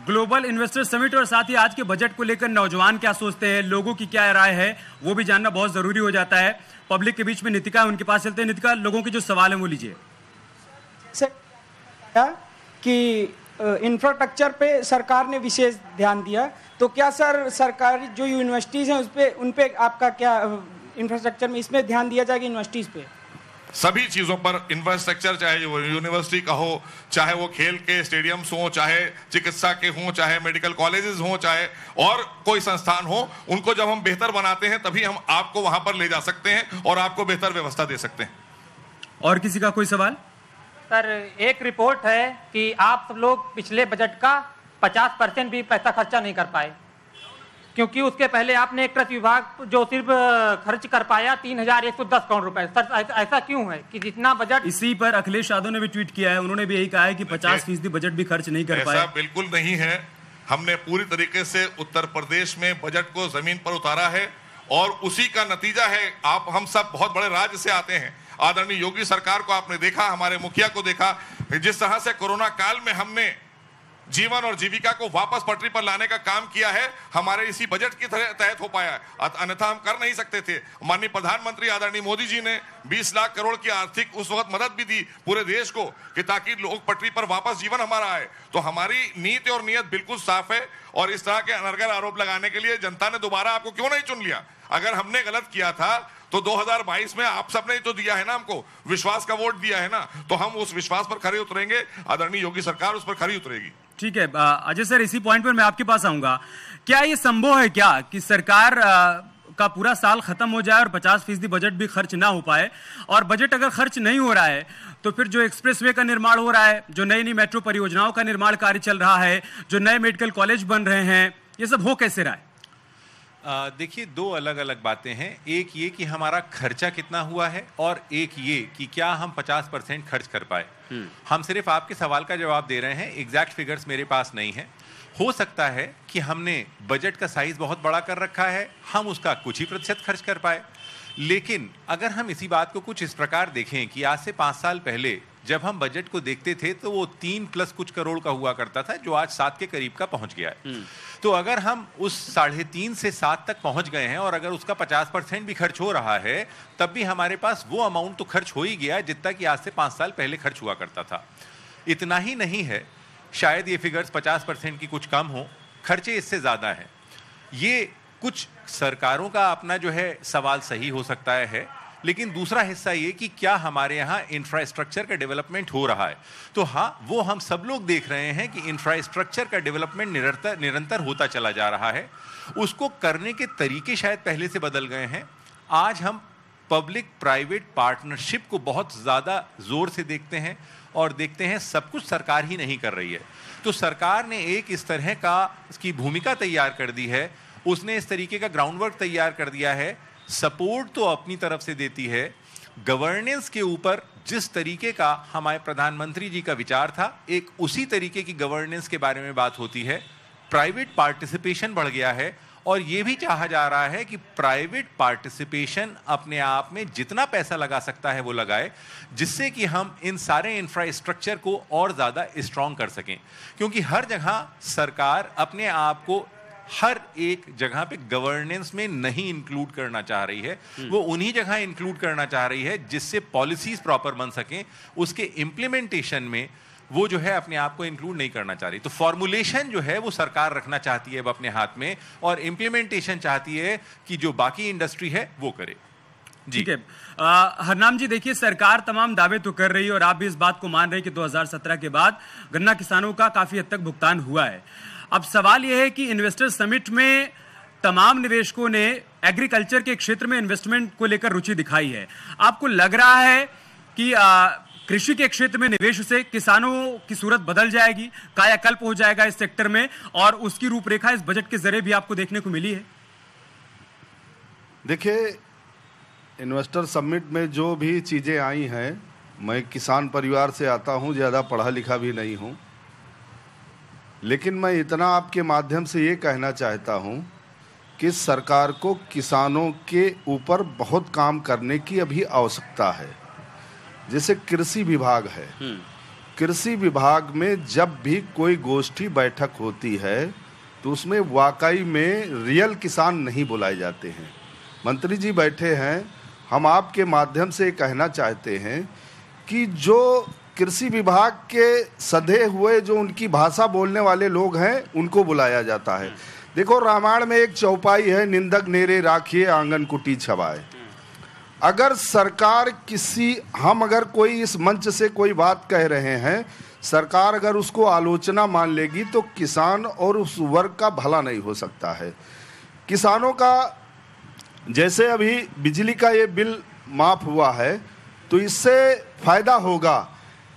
[SPEAKER 1] ग्लोबल इन्वेस्टर समिट और साथ ही आज के बजट को लेकर नौजवान क्या सोचते हैं, लोगों की क्या राय है, वो भी जानना बहुत जरूरी हो जाता है। पब्लिक के बीच में नितिका है, उनके पास चलते हैं। नितिका, लोगों के जो सवाल है वो लीजिए।
[SPEAKER 11] कि इंफ्रास्ट्रक्चर पे सरकार ने विशेष ध्यान दिया, तो क्या सर सरकारी जो यूनिवर्सिटीज हैं उन पे आपका क्या इंफ्रास्ट्रक्चर में इसमें ध्यान दिया जाएगा यूनिवर्सिटीज पे?
[SPEAKER 7] सभी चीजों पर इंफ्रास्ट्रक्चर, चाहे वो यूनिवर्सिटी का हो, चाहे वो खेल के स्टेडियम्स हो, चाहे चिकित्सा के हों, चाहे मेडिकल कॉलेजेस हों, चाहे और कोई संस्थान हो, उनको जब हम बेहतर बनाते हैं तभी हम आपको वहां पर ले जा सकते हैं और आपको बेहतर व्यवस्था दे सकते हैं।
[SPEAKER 1] और किसी का कोई सवाल?
[SPEAKER 12] सर, एक रिपोर्ट है कि आप सब लोग पिछले बजट का 50% भी पैसा खर्चा नहीं कर पाए, क्योंकि उसके पहले आपने एक कृषि विभाग जो सिर्फ खर्च कर पाया 3110 करोड़ रुपए। सर, ऐसा क्यों है कि जितना बजट?
[SPEAKER 1] इसी पर अखिलेश यादव ने भी ट्वीट किया है, उन्होंने भी यही कहा है कि 50% बजट भी खर्च नहीं कर पाए।
[SPEAKER 7] ऐसा बिल्कुल नहीं है, हमने पूरी तरीके से उत्तर प्रदेश में बजट को जमीन पर उतारा है और उसी का नतीजा है। आप हम सब बहुत बड़े राज्य से आते हैं, आदरणीय योगी सरकार को आपने देखा, हमारे मुखिया को देखा, जिस तरह से कोरोना काल में हमने जीवन और जीविका को वापस पटरी पर लाने का काम किया है, हमारे इसी बजट के तहत हो पाया है, अन्यथा हम कर नहीं सकते थे। माननीय प्रधानमंत्री आदरणीय मोदी जी ने 20 लाख करोड़ की आर्थिक उस वक्त मदद भी दी पूरे देश को कि ताकि लोग पटरी पर वापस जीवन हमारा आए। तो हमारी नीति और नियत बिल्कुल साफ है और इस तरह के अनर्गल आरोप लगाने के लिए जनता ने दोबारा आपको क्यों नहीं चुन लिया? अगर हमने गलत किया था तो 2022 में आप सबने तो दिया है ना, हमको विश्वास का वोट दिया है ना, तो हम उस विश्वास पर खरे उतरेंगे, आदरणीय योगी सरकार उस पर खरी उतरेगी।
[SPEAKER 1] ठीक है अजय सर, इसी पॉइंट पर मैं आपके पास आऊंगा। क्या ये संभव है क्या कि सरकार का पूरा साल खत्म हो जाए और 50% बजट भी खर्च ना हो पाए? और बजट अगर खर्च नहीं हो रहा है तो फिर जो एक्सप्रेसवे का निर्माण हो रहा है, जो नई नई मेट्रो परियोजनाओं का निर्माण कार्य चल रहा है, जो नए मेडिकल कॉलेज बन रहे हैं, ये सब हो कैसे रहा है?
[SPEAKER 10] देखिए, 2 अलग अलग बातें हैं। एक ये कि हमारा खर्चा कितना हुआ है और एक ये कि क्या हम 50% खर्च कर पाए। हम सिर्फ आपके सवाल का जवाब दे रहे हैं, एग्जैक्ट फिगर्स मेरे पास नहीं है। हो सकता है कि हमने बजट का साइज बहुत बड़ा कर रखा है, हम उसका कुछ ही प्रतिशत खर्च कर पाए। लेकिन अगर हम इसी बात को कुछ इस प्रकार देखें कि आज से 5 साल पहले जब हम बजट को देखते थे तो वो 3+ कुछ करोड़ का हुआ करता था, जो आज 7 के करीब का पहुंच गया है। तो अगर हम उस 3.5 से 7 तक पहुंच गए हैं और अगर उसका 50% भी खर्च हो रहा है, तब भी हमारे पास वो अमाउंट तो खर्च हो ही गया जितना कि आज से 5 साल पहले खर्च हुआ करता था। इतना ही नहीं है, शायद ये फिगर्स 50% की कुछ कम हो, खर्चे इससे ज्यादा है। ये कुछ सरकारों का अपना जो है सवाल सही हो सकता है, लेकिन दूसरा हिस्सा ये कि क्या हमारे यहाँ इंफ्रास्ट्रक्चर का डेवलपमेंट हो रहा है। तो हाँ, वो हम सब लोग देख रहे हैं कि इंफ्रास्ट्रक्चर का डेवलपमेंट निरंतर होता चला जा रहा है। उसको करने के तरीके शायद पहले से बदल गए हैं। आज हम पब्लिक प्राइवेट पार्टनरशिप को बहुत ज़्यादा जोर से देखते हैं और देखते हैं सब कुछ सरकार ही नहीं कर रही है। तो सरकार ने एक इस तरह का इसकी भूमिका तैयार कर दी है, उसने इस तरीके का ग्राउंड वर्क तैयार कर दिया है। सपोर्ट तो अपनी तरफ से देती है, गवर्नेंस के ऊपर जिस तरीके का हमारे प्रधानमंत्री जी का विचार था, एक उसी तरीके की गवर्नेंस के बारे में बात होती है। प्राइवेट पार्टिसिपेशन बढ़ गया है और यह भी चाहा जा रहा है कि प्राइवेट पार्टिसिपेशन अपने आप में जितना पैसा लगा सकता है वो लगाए, जिससे कि हम इन सारे इंफ्रास्ट्रक्चर को और ज़्यादा स्ट्रॉन्ग कर सकें। क्योंकि हर जगह सरकार अपने आप को हर एक जगह पे गवर्नेंस में नहीं इंक्लूड करना चाह रही है, वो उन्हीं जगह इंक्लूड करना चाह रही है जिससे पॉलिसीज प्रॉपर बन सकें। उसके इम्प्लीमेंटेशन में वो जो है अपने आप को इंक्लूड नहीं करना चाह रही। तो फॉर्मुलेशन जो है वो सरकार रखना चाहती है अब अपने हाथ में, और इम्प्लीमेंटेशन चाहती है कि जो बाकी इंडस्ट्री है वो करे। जी
[SPEAKER 1] ठीक है। हरनाम जी, देखिए सरकार तमाम दावे तो कर रही है और आप भी इस बात को मान रहे हैं कि 2017 के बाद गन्ना किसानों का काफी हद तक भुगतान हुआ है। अब सवाल यह है कि इन्वेस्टर समिट में तमाम निवेशकों ने एग्रीकल्चर के क्षेत्र में इन्वेस्टमेंट को लेकर रुचि दिखाई है। आपको लग रहा है कि कृषि के क्षेत्र में निवेश से किसानों की सूरत बदल जाएगी, कायाकल्प हो जाएगा इस सेक्टर में, और उसकी रूपरेखा इस बजट के जरिए भी आपको देखने को मिली है?
[SPEAKER 9] देखिए, इन्वेस्टर समिट में जो भी चीज़ें आई हैं, मैं किसान परिवार से आता हूं, ज़्यादा पढ़ा लिखा भी नहीं हूं, लेकिन मैं इतना आपके माध्यम से ये कहना चाहता हूं कि सरकार को किसानों के ऊपर बहुत काम करने की अभी आवश्यकता है। जैसे कृषि विभाग है, कृषि विभाग में जब भी कोई गोष्ठी बैठक होती है तो उसमें वाकई में रियल किसान नहीं बुलाए जाते हैं। मंत्री जी बैठे हैं, हम आपके माध्यम से कहना चाहते हैं कि जो कृषि विभाग के सधे हुए जो उनकी भाषा बोलने वाले लोग हैं उनको बुलाया जाता है। देखो, रामायण में एक चौपाई है, निंदक नेरे राखिए आंगन कुटी छवाए। अगर सरकार हम अगर कोई इस मंच से कोई बात कह रहे हैं, सरकार अगर उसको आलोचना मान लेगी तो किसान और उस वर्ग का भला नहीं हो सकता है। किसानों का जैसे अभी बिजली का ये बिल माफ हुआ है तो इससे फायदा होगा,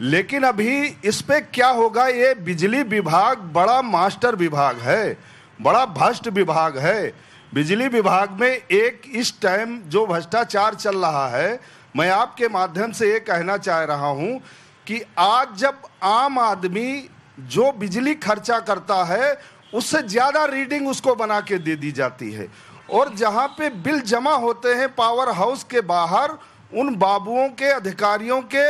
[SPEAKER 9] लेकिन अभी इस पे क्या होगा? ये बिजली विभाग बड़ा मास्टर विभाग है, बड़ा भ्रष्ट विभाग है। बिजली विभाग में एक इस टाइम जो भ्रष्टाचार चल रहा है, मैं आपके माध्यम से ये कहना चाह रहा हूं कि आज जब आम आदमी जो बिजली खर्चा करता है उससे ज़्यादा रीडिंग उसको बना के दे दी जाती है, और जहां पे बिल जमा होते हैं पावर हाउस के बाहर, उन बाबुओं के, अधिकारियों के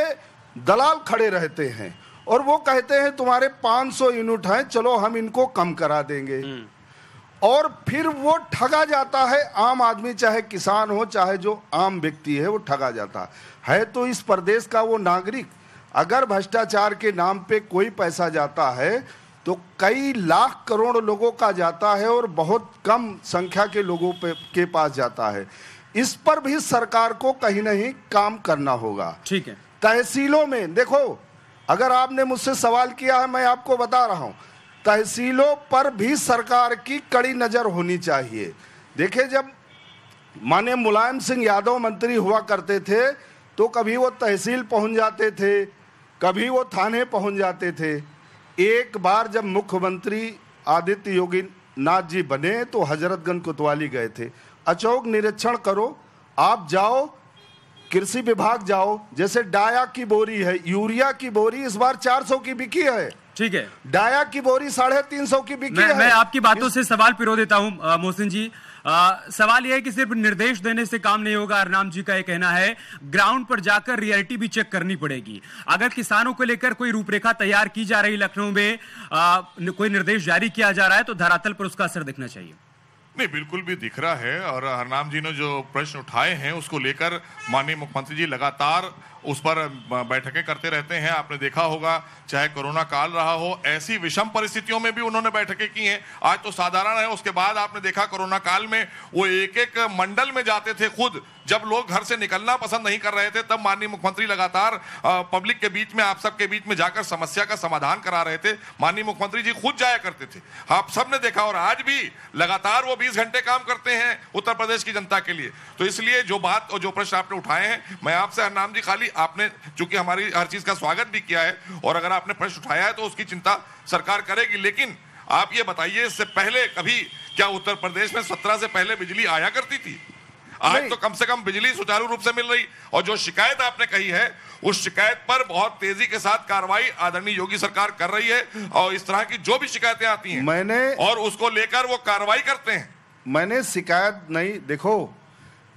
[SPEAKER 9] दलाल खड़े रहते हैं और वो कहते हैं तुम्हारे 500 यूनिट हैं, चलो हम इनको कम करा देंगे। और फिर वो ठगा जाता है आम आदमी, चाहे किसान हो चाहे जो आम व्यक्ति है, वो ठगा जाता है। तो इस प्रदेश का वो नागरिक अगर भ्रष्टाचार के नाम पे कोई पैसा जाता है तो कई लाख करोड़ लोगों का जाता है और बहुत कम संख्या के लोगों के पास जाता है। इस पर भी सरकार को कहीं ना कहीं काम करना होगा।
[SPEAKER 1] ठीक है।
[SPEAKER 9] तहसीलों में देखो, अगर आपने मुझसे सवाल किया है, मैं आपको बता रहा हूं, तहसीलों पर भी सरकार की कड़ी नजर होनी चाहिए। देखिए, जब माननीय मुलायम सिंह यादव मंत्री हुआ करते थे तो कभी वो तहसील पहुंच जाते थे, कभी वो थाने पहुंच जाते थे। एक बार जब मुख्यमंत्री आदित्य योगी नाथ जी बने तो हजरतगंज कोतवाली गए थे। अचौक निरीक्षण करो, आप जाओ, कृषि विभाग जाओ, जैसे डाया की बोरी है, यूरिया की बोरी इस बार 400 की बिकी है।
[SPEAKER 1] ठीक है।
[SPEAKER 9] डाया की बोरी 350 की बिकी है।
[SPEAKER 1] मैं आपकी बातों से सवाल पिरो देता हूं मोहसिन जी। सवाल यह है कि सिर्फ निर्देश देने से काम नहीं होगा। हरनाम जी का यह कहना है ग्राउंड पर जाकर रियलिटी भी चेक करनी पड़ेगी। अगर किसानों को लेकर कोई रूपरेखा तैयार की जा रही, लखनऊ में कोई निर्देश जारी किया जा रहा है, तो धरातल पर उसका असर दिखना चाहिए।
[SPEAKER 7] नहीं, बिल्कुल भी दिख रहा है। और हरनाम जी ने जो प्रश्न उठाए हैं उसको लेकर माननीय मुख्यमंत्री जी लगातार उस पर बैठकें करते रहते हैं। आपने देखा होगा, चाहे कोरोना काल रहा हो, ऐसी विषम परिस्थितियों में भी उन्होंने बैठकें की हैं। आज तो साधारण है, उसके बाद आपने देखा कोरोना काल में वो एक एक मंडल में जाते थे खुद। जब लोग घर से निकलना पसंद नहीं कर रहे थे तब माननीय मुख्यमंत्री लगातार पब्लिक के बीच में, आप सबके बीच में जाकर समस्या का समाधान करा रहे थे। माननीय मुख्यमंत्री जी खुद जाया करते थे, आप सबने देखा। और आज भी लगातार वो 20 घंटे काम करते हैं उत्तर प्रदेश की जनता के लिए। तो इसलिए जो बात और जो प्रश्न आपने उठाए हैं, मैं आपसे हरनाम जी, खाली आपने चूंकि हमारी हर चीज का स्वागत भी किया है और अगर आपने प्रश्न उठाया है तो उसकी चिंता सरकार करेगी। लेकिन आप ये बताइए, इससे पहले कभी क्या उत्तर प्रदेश में 17 से पहले बिजली आया करती थी? आज तो कम से कम बिजली सुचारू रूप से मिल रही, और जो शिकायत आपने कही है उस शिकायत पर बहुत तेजी के साथ कार्रवाई आदरणीय योगी सरकार कर रही है, और इस तरह की जो भी शिकायतें आती हैं और उसको लेकर वो कार्रवाई करते हैं।
[SPEAKER 9] मैंने शिकायत नहीं, देखो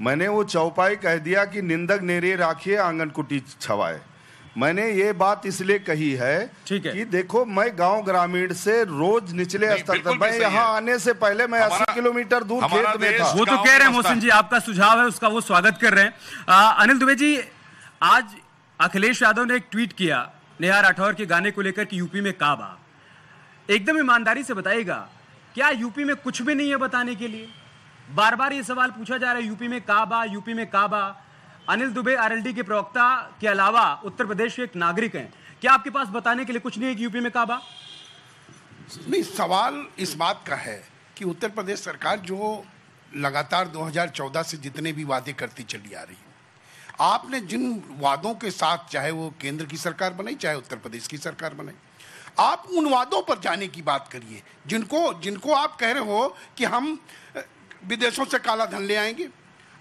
[SPEAKER 9] मैंने वो चौपाई कह दिया कि निंदक नेरे राखिए आंगन कुटी छवाए। मैंने ये बात इसलिए कही है कि देखो मैं गांव ग्रामीण से रोज निचले स्तर तक, मैं यहाँ आने से पहले मैं 80 किलोमीटर दूर खेत में था।
[SPEAKER 1] वो तो कह रहे हैं मोहसिन जी, आपका सुझाव है उसका वो स्वागत कर रहे हैं। अनिल दुबे जी, आज अखिलेश यादव ने एक ट्वीट किया नेहा राठौर के गाने को लेकर कि यूपी में काबा। एकदम ईमानदारी से बताइएगा, क्या यूपी में कुछ भी नहीं है बताने के लिए? बार बार ये सवाल पूछा जा रहा है यूपी में काबा, यूपी में काबा। अनिल दुबे आरएलडी के प्रवक्ता के अलावा उत्तर प्रदेश के एक नागरिक हैं, क्या आपके पास बताने के लिए कुछ नहीं है कि यूपी में काबा?
[SPEAKER 8] नहीं, सवाल इस बात का है कि उत्तर प्रदेश सरकार जो लगातार 2014 से जितने भी वादे करती चली आ रही है, आपने जिन वादों के साथ, चाहे वो केंद्र की सरकार बनाई चाहे उत्तर प्रदेश की सरकार बनाई, आप उन वादों पर जाने की बात करिए जिनको आप कह रहे हो कि हम विदेशों से काला धन ले आएंगे।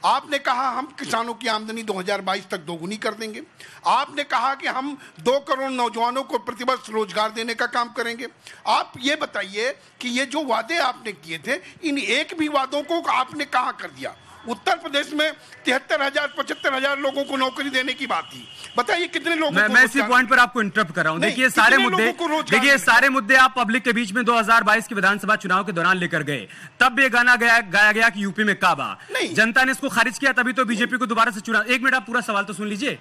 [SPEAKER 8] आपने कहा हम किसानों की आमदनी 2022 तक दोगुनी कर देंगे। आपने कहा कि हम 2 करोड़ नौजवानों को प्रतिवर्ष रोजगार देने का काम करेंगे। आप ये बताइए कि ये जो वादे आपने किए थे, इन एक भी वादों को आपने कहाँ कर दिया? उत्तर प्रदेश में 73,000-75,000 लोगों को नौकरी देने की बात थी, बताइए कितने लोगों को?
[SPEAKER 1] मैं इसी पॉइंट पर आपको इंटरप्ट कर रहा हूं। देखिए सारे मुद्दे आप पब्लिक के बीच में 2022 के विधानसभा चुनाव के दौरान लेकर गए, तब भी गाना गाया गया कि यूपी में काबा। जनता ने इसको खारिज किया, तभी तो बीजेपी को दोबारा से चुना। एक मिनट, आप पूरा सवाल तो सुन लीजिए।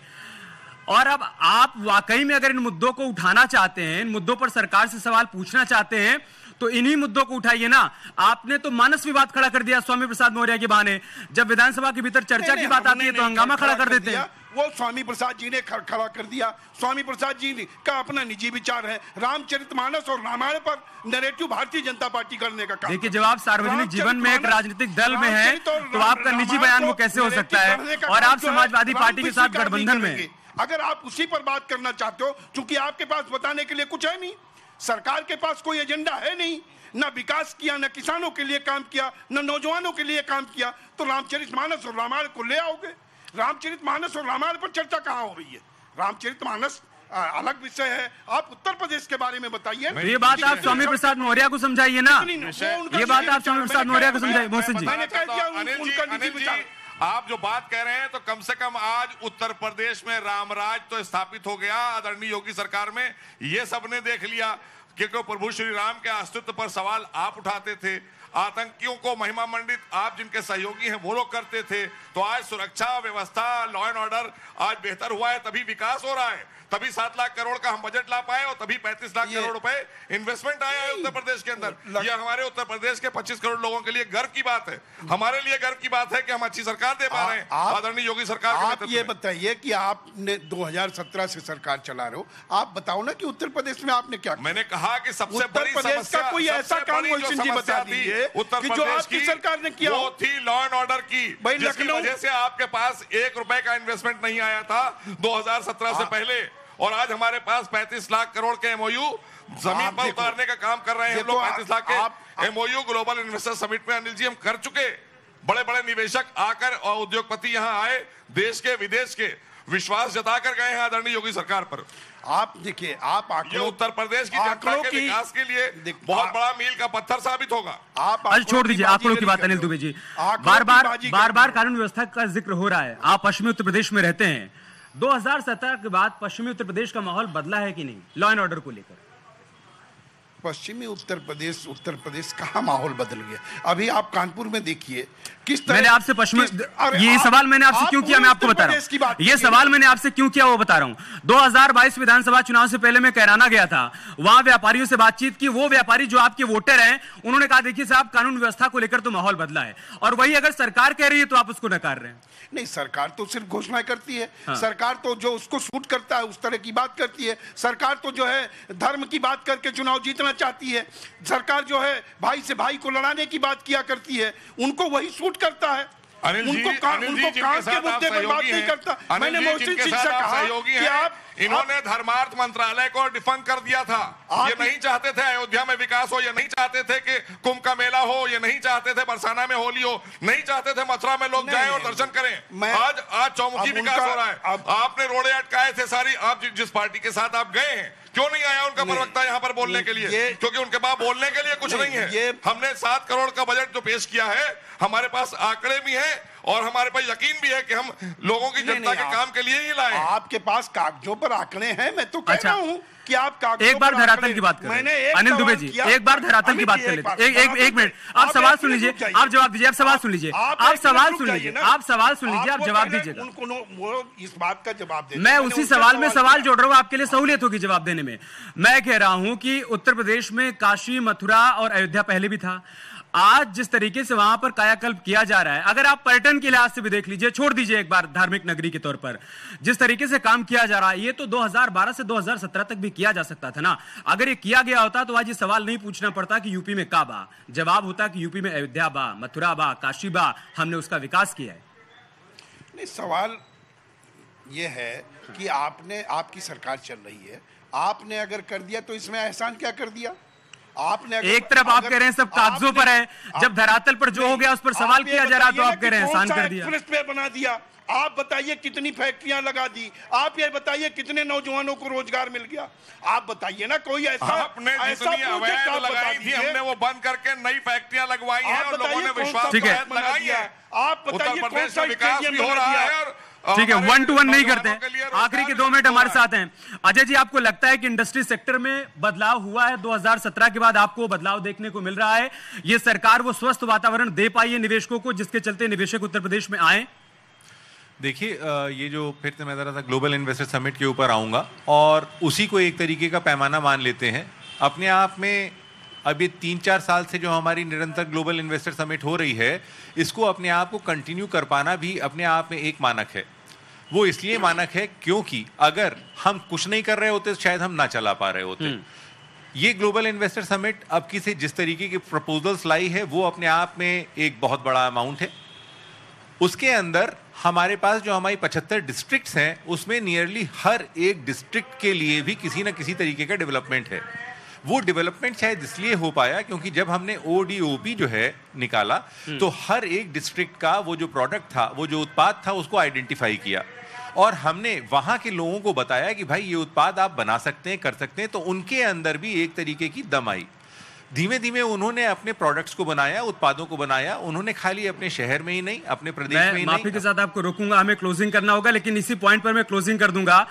[SPEAKER 1] और अब आप वाकई में अगर इन मुद्दों को उठाना चाहते हैं, इन मुद्दों पर सरकार से सवाल पूछना चाहते हैं, तो इन्हीं मुद्दों को उठाइए ना। आपने तो मानस विवाद खड़ा कर दिया स्वामी प्रसाद मौर्य के बहाने। जब विधानसभा के भीतर चर्चा की बात आती है तो हंगामा खड़ा कर देते हैं।
[SPEAKER 8] वो स्वामी प्रसाद जी ने खड़ा कर दिया। स्वामी प्रसाद जी का अपना निजी विचार है। रामचरितमानस और रामायण पर नैरेटिव भारतीय जनता पार्टी करने का काम।
[SPEAKER 1] देखिए, जब आप सार्वजनिक जीवन में एक राजनीतिक दल में हैं, तो आपका निजी बयान वो कैसे हो सकता है? और आप समाजवादी पार्टी के साथ गठबंधन में,
[SPEAKER 8] अगर आप उसी पर बात करना चाहते हो, चूंकि आपके पास बताने के लिए कुछ है नहीं, सरकार के पास कोई एजेंडा है नहीं, ना विकास किया, ना किसानों के लिए काम किया, ना नौजवानों के लिए काम किया, तो रामचरितमानस और रामायण को ले आओगे? रामचरितमानस और रामायण पर चर्चा कहाँ हो रही है? रामचरितमानस अलग विषय है। आप उत्तर प्रदेश के बारे में बताइए।
[SPEAKER 1] ये बात आप स्वामी प्रसाद मौर्य को समझाइए ना। ये बात आप स्वामी प्रसाद मौर्य को समझाइए। मोहसिन जी,
[SPEAKER 8] मैंने कह दिया उनका निजी विचार।
[SPEAKER 7] आप जो बात कह रहे हैं, तो कम से कम आज उत्तर प्रदेश में रामराज तो स्थापित हो गया आदरणीय योगी सरकार में। ये सबने देख लिया, क्योंकि प्रभु श्री राम के अस्तित्व पर सवाल आप उठाते थे, आतंकियों को महिमा मंडित आप जिनके सहयोगी हैं वो लोग करते थे। तो आज सुरक्षा व्यवस्था, लॉ एंड ऑर्डर आज बेहतर हुआ है, तभी विकास हो रहा है, तभी 7 लाख करोड़ का हम बजट ला पाए और तभी 35 लाख करोड़ रुपए इन्वेस्टमेंट आया है उत्तर प्रदेश के अंदर। यह हमारे उत्तर प्रदेश के 25 करोड़ लोगों के लिए गर्व की बात है। हमारे लिए गर्व की बात है कि हम अच्छी सरकार दे पा रहे हैं आदरणीय योगी सरकार।
[SPEAKER 8] आप ये बताइए कि आपने 2017 से सरकार चला रहे हो, आप बताओ ना कि उत्तर प्रदेश में आपने क्या?
[SPEAKER 7] मैंने कहा कि सबसे बड़ी समस्या,
[SPEAKER 8] कोई ऐसा काम मोहसिन जी बता दीजिए
[SPEAKER 7] उत्तर
[SPEAKER 8] प्रदेश जो आपकी सरकार ने किया,
[SPEAKER 7] वो थी लॉ एंड ऑर्डर की, जिसकी वजह से आपके पास 1 रुपए का इन्वेस्टमेंट नहीं आया था 2017 से पहले। और आज हमारे पास 35 लाख करोड़ के एमओयू जमीन पर उतारने का काम कर रहे हैं हम लोग। 35 लाख के एमओयू ग्लोबल इन्वेस्टर समिट में अनिल जी हम कर चुके। बड़े बड़े निवेशक आकर और उद्योगपति यहाँ आए, देश के विदेश के, विश्वास जताकर गए हैं आदरणीय योगी सरकार पर।
[SPEAKER 8] आप देखिए, आप आंकड़ों,
[SPEAKER 7] उत्तर प्रदेश की जनता के विकास के लिए बहुत बड़ा मील का पत्थर साबित होगा।
[SPEAKER 8] आप
[SPEAKER 1] छोड़ दीजिए आंकड़ों की बात अनिल दुबे जी। बार बार कानून व्यवस्था का जिक्र हो रहा है। आप पश्चिमी उत्तर प्रदेश में रहते हैं। 2017 के बाद पश्चिमी उत्तर प्रदेश का माहौल बदला है कि नहीं लॉ एंड ऑर्डर को लेकर?
[SPEAKER 8] पश्चिमी उत्तर प्रदेश कहाँ माहौल बदल गया? अभी आप कानपुर में देखिए किस तरह।
[SPEAKER 1] मैंने आपसे पश्चिमी ये सवाल मैंने आपसे क्यों किया, मैं आपको बता रहा हूँ। ये सवाल मैंने आपसे क्यों किया वो बता रहा हूँ। 2022 विधानसभा चुनाव से पहले मैं कैराना गया था, वहां व्यापारियों से बातचीत की। वो व्यापारी जो आपके वोटर हैं, उन्होंने कहा देखिए साहब, कानून व्यवस्था को लेकर तो माहौल बदला है। और वही अगर सरकार कह रही है तो आप उसको नकार रहे हैं।
[SPEAKER 8] नहीं, सरकार तो सिर्फ घोषणाएं करती है। सरकार तो जो उसको सूट करता है उस तरह की बात करती है। सरकार तो जो है धर्म की बात करके चुनाव जीतना चाहती है। सरकार जो है भाई से भाई को लड़ाने की बात किया करती है, उनको वही सूट करता है। उनको कांस के मुद्दे पर बात नहीं करता। मैंने मोहसिन जी से कहा कि आप
[SPEAKER 7] इन्होंने धर्मार्थ मंत्रालय को डिफंक कर दिया था। ये नहीं चाहते थे अयोध्या में विकास हो, ये नहीं चाहते थे कि कुंभ का मेला हो, ये नहीं चाहते थे बरसाना में होली हो, नहीं चाहते थे मथुरा में लोग जाएं और दर्शन करें। आज चौमुखी विकास हो रहा है। आपने रोड़े अटकाए थे सारी, आप जिस पार्टी के साथ आप गए हैं, क्यों नहीं आया उनका प्रवक्ता यहाँ पर बोलने के लिए? क्योंकि उनके पास बोलने के लिए कुछ नहीं है। हमने 7 करोड़ का बजट जो पेश किया है, हमारे पास आंकड़े भी हैं और हमारे पास यकीन भी है कि हम लोगों की जनता के काम के लिए ही लाए।
[SPEAKER 8] आपके पास कागजों पर आंकड़े हैं, मैं तो कह रहा हूं कि आप
[SPEAKER 1] एक बार धरातल की बात करें। अनिल दुबे जी एक बार धरातल की बात कर लेते हैं। एक मिनट, आप सवाल सुन लीजिए, आप जवाब दीजिए। आप सवाल सुन लीजिए, आप सवाल सुन लीजिए, आप सवाल सुन लीजिए, आप जवाब दीजिएगा।
[SPEAKER 8] वो इस बात का जवाब दे।
[SPEAKER 1] मैं उसी सवाल में सवाल जोड़ रहा हूं, आपके लिए सहूलियत होगी जवाब देने में। मैं कह रहा हूं कि उत्तर प्रदेश में काशी, मथुरा और अयोध्या पहले भी था। आज जिस तरीके से वहां पर कायाकल्प किया जा रहा है, अगर आप पर्यटन के लिहाज से भी देख लीजिए, छोड़ दीजिए एक बार धार्मिक नगरी के तौर पर, जिस तरीके से काम किया जा रहा है, ये तो 2012 से 2017 तक भी किया जा सकता था ना। अगर ये किया गया होता तो आज ये सवाल नहीं पूछना पड़ता कि यूपी में का बा, जवाब होता कि यूपी में अयोध्या बा, मथुरा बा, काशी बा, हमने उसका विकास किया है।
[SPEAKER 8] नहीं, सवाल ये है कि आपकी सरकार चल रही है, आपने अगर कर दिया तो इसमें एहसान क्या कर दिया आपने?
[SPEAKER 1] एक तरफ आप कह रहे हैं सब कागजों पर है, जब धरातल पर जो हो गया उस पर सवाल किया जा रहा तो आप कह रहे हैं एहसान कर दिया।
[SPEAKER 8] एक्सप्रेस वे बना दिया, आप बताइए कितनी फैक्ट्रियां लगा दी, आप ये बताइए कितने नौजवानों को रोजगार मिल गया, आप बताइए ना कोई ऐसा।
[SPEAKER 7] आपने जितनी अवैध लगाई थी हमने वो बंद करके नई फैक्ट्रियां लगवाई हैं और लोगों ने विश्वास लगाई है।
[SPEAKER 8] आप बताइए कौन सा
[SPEAKER 7] विकास भी हो रहा है। और
[SPEAKER 1] ठीक है, 1 to 1 नहीं करते। आखिरी के 2 मिनट हमारे साथ हैं। अजय जी, आपको लगता है कि इंडस्ट्री सेक्टर में बदलाव हुआ है? 2017 के बाद आपको बदलाव देखने को मिल रहा है? ये सरकार वो स्वस्थ वातावरण दे पाई है निवेशकों को जिसके चलते निवेशक उत्तर प्रदेश में आए?
[SPEAKER 10] देखिए, ये जो फिर से मैं जरा सा ग्लोबल इन्वेस्टर समिट के ऊपर आऊंगा और उसी को एक तरीके का पैमाना मान लेते हैं। अपने आप में अभी 3-4 साल से जो हमारी निरंतर ग्लोबल इन्वेस्टर समिट हो रही है, इसको अपने आप को कंटिन्यू कर पाना भी अपने आप में एक मानक है। वो इसलिए मानक है क्योंकि अगर हम कुछ नहीं कर रहे होते तो शायद हम ना चला पा रहे होते। ये ग्लोबल इन्वेस्टर समिट अब की से जिस तरीके की प्रपोजल्स लाई है वो अपने आप में एक बहुत बड़ा अमाउंट है। उसके अंदर हमारे पास जो हमारी 75 डिस्ट्रिक्ट्स हैं उसमें नियरली हर एक डिस्ट्रिक्ट के लिए भी किसी ना किसी तरीके का डेवलपमेंट है। वो डेवलपमेंट शायद इसलिए हो पाया क्योंकि जब हमने ODOP जो है निकाला तो हर एक डिस्ट्रिक्ट का वो जो प्रोडक्ट था, वो जो उत्पाद था, उसको आइडेंटिफाई किया और हमने वहां के लोगों को बताया कि भाई ये उत्पाद आप बना सकते हैं, कर सकते हैं। तो उनके अंदर भी एक तरीके की दम आई। धीमे धीमे उन्होंने अपने प्रोडक्ट्स को बनाया, उत्पादों को बनाया। उन्होंने खाली अपने शहर में ही नहीं, अपने प्रदेश में ही नहीं।
[SPEAKER 1] माफी के साथ आपको रोकूंगा, हमें क्लोजिंग करना होगा, लेकिन इसी पॉइंट पर मैं क्लोजिंग कर दूंगा।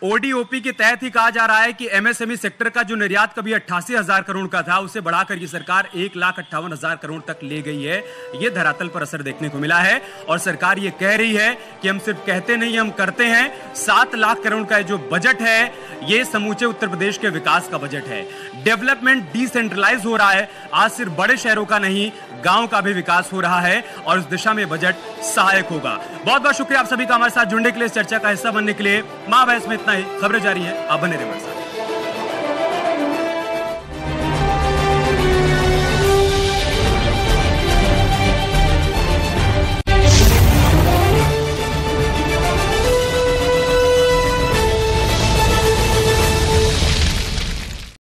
[SPEAKER 1] ODOP के तहत ही कहा जा रहा है कि MSME सेक्टर का जो निर्यात कभी 88,000 करोड़ का था उसे बढ़ाकर ये सरकार 1,58,000 करोड़ तक ले गई है। ये धरातल पर असर देखने को मिला है और सरकार ये कह रही है कि हम सिर्फ कहते नहीं, हम करते हैं। 7 लाख करोड़ का जो बजट है ये समूचे उत्तर प्रदेश के विकास का बजट है। डेवलपमेंट डिसेंट्रलाइज हो रहा है। आज सिर्फ बड़े शहरों का नहीं, गांव का भी विकास हो रहा है और इस दिशा में बजट सहायक होगा। बहुत बहुत शुक्रिया आप सभी का हमारे साथ जुड़ने के लिए, चर्चा का हिस्सा बनने के लिए। महाबहस में इतना ही। खबरें जारी है, आप बने रहिए हमारे साथ।